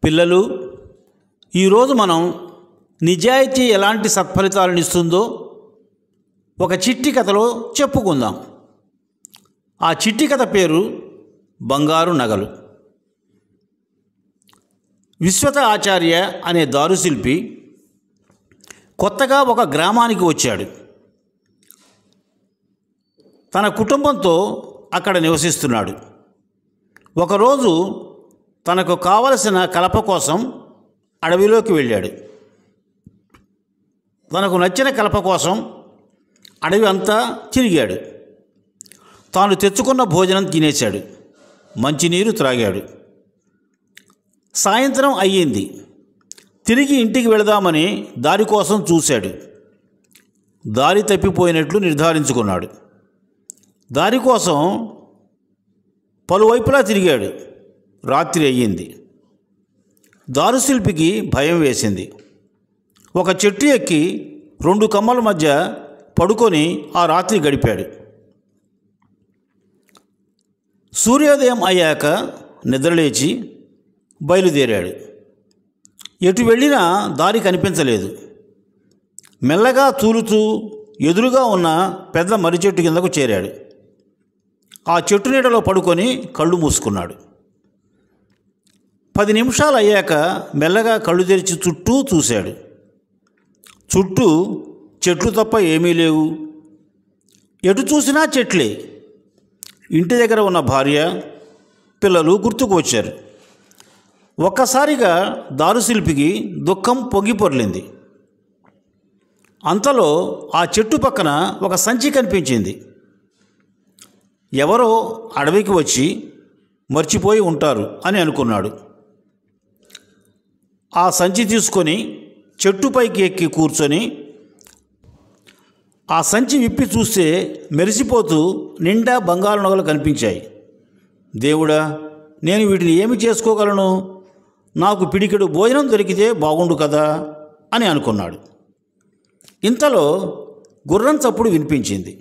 పిల్లలు, ఈరోజు మనం నిజాయితీ ఎలాంటి సత్ఫలితాలను ఇస్తుందో ఒక చిట్టి కథలో చెప్పుకుందాం. ఆ చిట్టి కథ పేరు బంగారు నగలు. విశ్వత ఆచార్య అనే దారుశిల్పి కొత్తగా ఒక గ్రామానికి వచ్చాడు. తన కుటుంబంతో అక్కడ నివసిస్తున్నాడు. ఒకరోజు తనకు కావలసిన కలప కోసం అడవిలోకి వెళ్ళాడు. తనకు నచ్చిన కలప కోసం అడవి అంతా తిరిగాడు. తాను తెచ్చుకున్న భోజనం తినేశాడు. మంచినీరు త్రాగాడు. సాయంత్రం అయ్యింది. తిరిగి ఇంటికి వెళదామని దారి కోసం చూశాడు. దారి తప్పిపోయినట్లు నిర్ధారించుకున్నాడు. దారి కోసం పలువైపులా తిరిగాడు. రాత్రి అయ్యింది. దారుశిల్పికి భయం వేసింది. ఒక చెట్టు ఎక్కి 2 కమ్మల మధ్య పడుకొని ఆ రాత్రి గడిపాడు. సూర్యోదయం అయ్యాక నిద్రలేచి బయలుదేరాడు. ఎటు వెళ్ళినా దారి కనిపించలేదు. మెల్లగా తూలుతూ ఎదురుగా ఉన్న పెద్ద మర్రి చెట్టు కిందకు చేరాడు. ఆ చెట్టు నీడలో పడుకొని కళ్ళు మూసుకున్నాడు. 10 నిమిషాలు అయ్యాక మెల్లగా కళ్ళు తెరిచి చుట్టూ చూశాడు. చుట్టూ చెట్లు తప్ప ఏమీ లేవు. ఎటు చూసినా చెట్లే. ఇంటి దగ్గర ఉన్న భార్య, పిల్లలు గుర్తుకు వచ్చారు. ఒక్కసారిగా దారుశిల్పికి దుఃఖం పొంగిపొర్లింది. అంతలో ఆ చెట్టు పక్కన ఒక సంచి కనిపించింది. ఎవరో అడవికి వచ్చి మర్చిపోయి ఉంటారు అని అనుకున్నాడు. ఆ సంచి తీసుకొని చెట్టుపైకి ఎక్కి కూర్చొని ఆ సంచి విప్పి చూస్తే మెరిసిపోతూ నిండా బంగారు నగలు కనిపించాయి. దేవుడా, నేను వీటిని ఏమి చేసుకోగలను? నాకు పిడికెడు భోజనం దొరికితే బాగుండు కదా అని అనుకున్నాడు. ఇంతలో గుర్రం చప్పుడు వినిపించింది.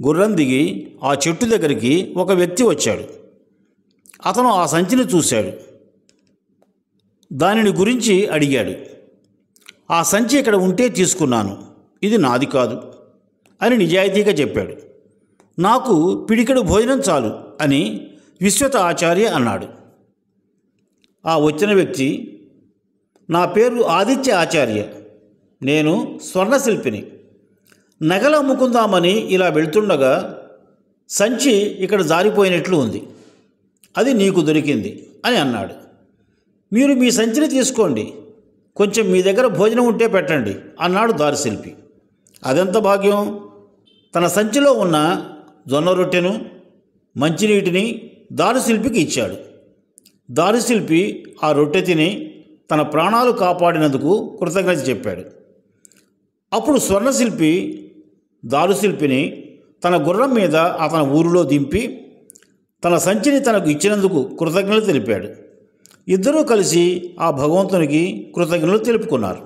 గుర్రం దిగి ఆ చెట్టు దగ్గరికి ఒక వ్యక్తి వచ్చాడు. అతను ఆ సంచిని చూశాడు. దానిని గురించి అడిగాడు. ఆ సంచి ఇక్కడ ఉంటే తీసుకున్నాను, ఇది నాది కాదు అని నిజాయితీగా చెప్పాడు. నాకు పిడికెడు భోజనం చాలు అని విశ్వత ఆచార్య అన్నాడు. ఆ వచ్చిన వ్యక్తి, నా పేరు ఆదిత్య ఆచార్య, నేను స్వర్ణశిల్పిని. నగలు అమ్ముకుందామని ఇలా వెళ్తుండగా సంచి ఇక్కడ జారిపోయినట్లు ఉంది, అది నీకు దొరికింది అని అన్నాడు. మీరు మీ సంచిని తీసుకోండి, కొంచెం మీ దగ్గర భోజనం ఉంటే పెట్టండి అన్నాడు దారుశిల్పి. అదెంత భాగ్యం! తన సంచిలో ఉన్న జొన్న రొట్టెను, మంచినీటిని దారుశిల్పికి ఇచ్చాడు. దారుశిల్పి ఆ రొట్టె తిని తన ప్రాణాలు కాపాడినందుకు కృతజ్ఞత చెప్పాడు. అప్పుడు స్వర్ణశిల్పి దారుశిల్పిని తన గుర్రం మీద అతని ఊరిలో దింపి తన సంచిని తనకు ఇచ్చినందుకు కృతజ్ఞతలు తెలిపాడు. ఇద్దరూ కలిసి ఆ భగవంతునికి కృతజ్ఞతలు తెలుపుకున్నారు.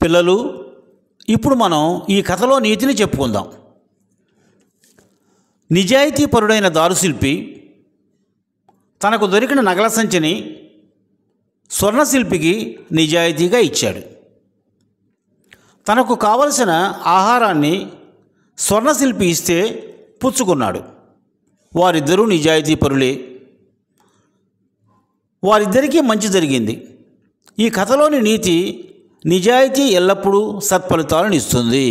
పిల్లలు, ఇప్పుడు మనం ఈ కథలో నీతిని చెప్పుకుందాం. నిజాయితీపరుడైన దారుశిల్పి తనకు దొరికిన నగల సంచిని స్వర్ణశిల్పికి నిజాయితీగా ఇచ్చాడు. తనకు కావలసిన ఆహారాన్ని స్వర్ణశిల్పి ఇస్తే పుచ్చుకున్నాడు. వారిద్దరూ నిజాయితీపరులే. వారిద్దరికీ మంచి జరిగింది. ఈ కథలోని నీతి, నిజాయితీ ఎల్లప్పుడూ సత్ఫలితాలను ఇస్తుంది.